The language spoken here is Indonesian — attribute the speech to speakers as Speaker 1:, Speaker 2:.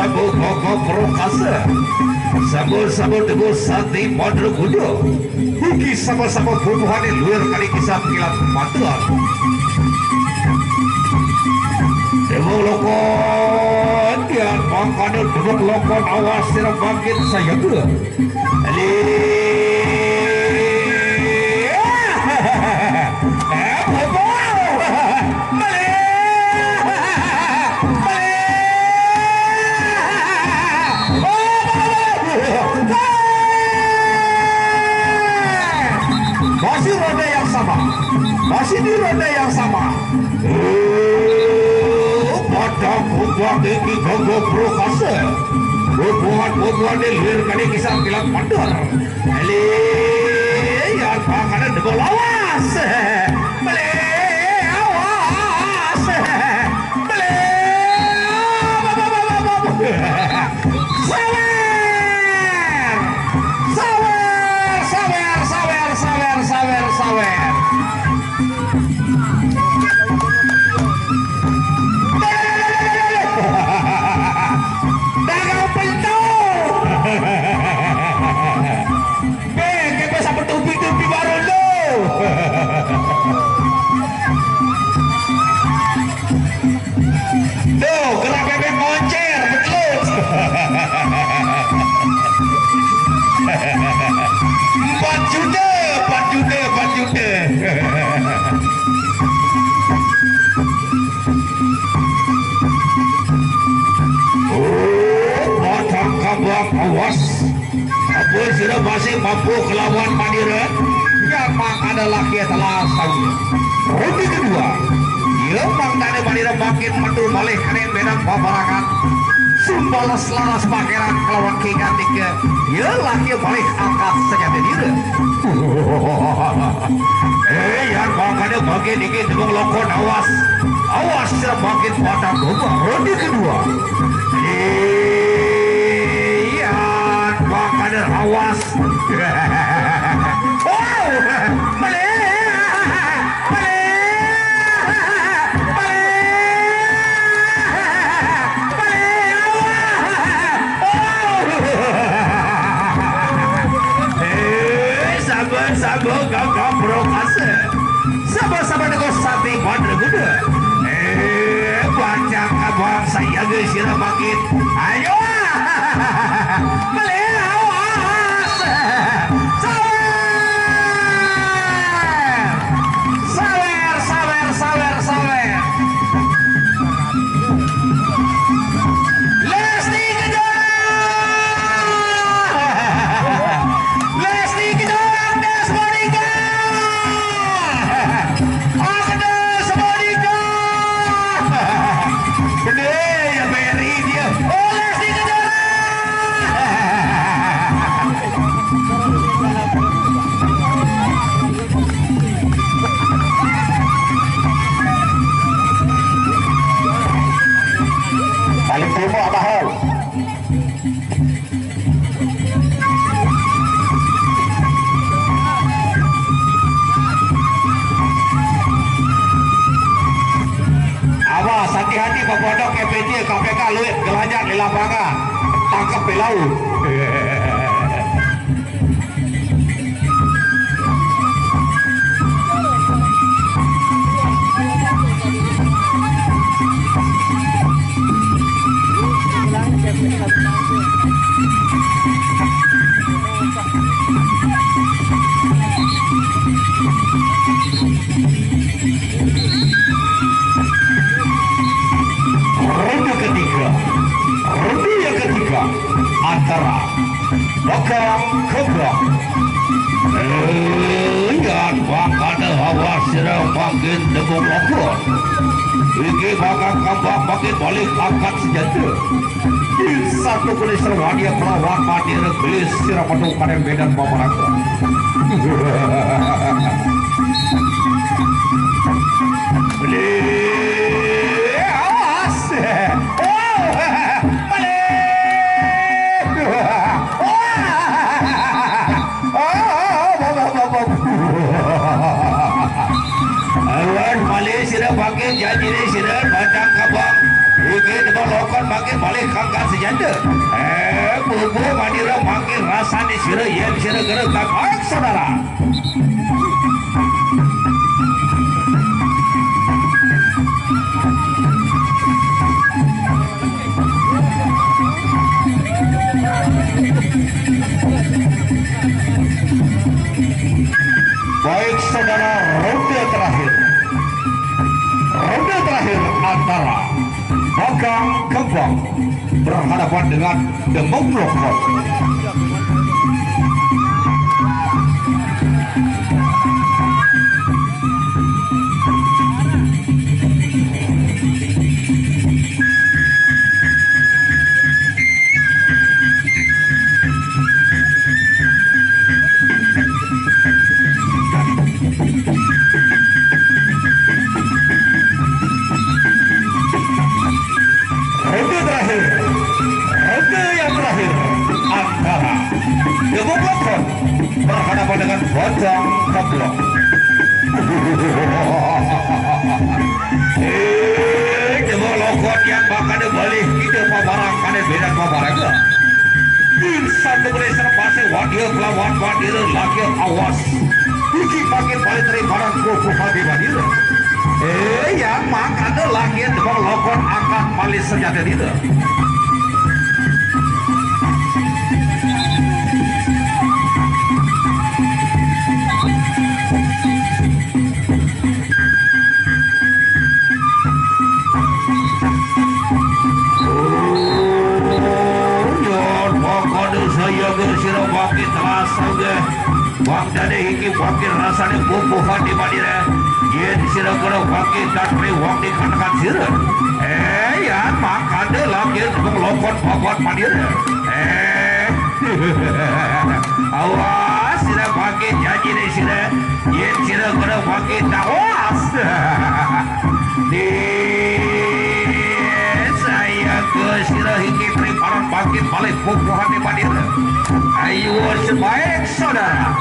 Speaker 1: sabu koko prokase sabu teguh sati padro kudo huki sama-sama bubuhan luar kali kisah kilat matuan Dewa lokon dia makanya duduk lokon awas sirap bangkit saya dulu masih di roda yang sama pada bubuhan tinggi gogo prokase bubuhan di luar kali kisah kilat mandor yang bakalan degol awas sawer awas apa sudah masih mampu kelawan Madira yang mang ada laki telah saja ronde kedua dia mang tadi Madira makin metu balik kalian bedang paparangan sumbalas laras pakeran kelawan King Atika dia laki balik angkat saja Madira yang mang ada bagian dikit dengan lokon awas sudah makin patah gobak ronde kedua kader awas sabar gagap prokase sabar negosiasi pada kuda baca kabar saya guys sirah makin ayo hati-hati pepodok KPJ KPK luit gelajak di lapangan tangkap belau ronde yang ketiga antara Baka Kobra yang bakal hawa sirah makin debung lokor ini bakal kambak makin balik angkat senjata di satu kulis serwania pelawan mati regelis sirah penuh kadang bedan paparaka bagian jadi sirah batang kabang lakukan makin balik kangkat sejanda bubu Madira makin rasanya sira yen sira gerak saudara. Baik saudara, ronde terakhir antara Bakang Kembang berhadapan dengan Demong Lokot. Berhadapan dengan Bajang Kablok. Demong Lokot yang bakal balik kita pabarang kane beda pabarang ke. Satu boleh serpase wadir kelawan wadir laki awas. Iki pakai balik dari barang kuku hati wadir. Yang makan laki Demong Lokot angkat balik senjata itu. Sira wakil terasa ge wang dade hiki wakil rasane bubuhan di madira yen sira kena wakil datri wang di kanakan sira ya makan de lagi Demong Lokot babat madira awas sira wakil janji de sira yen sira kena wakil tawas di saya ke sira hiki preparan wakil balik bubuhan di madira. Ayo sebaik saudara.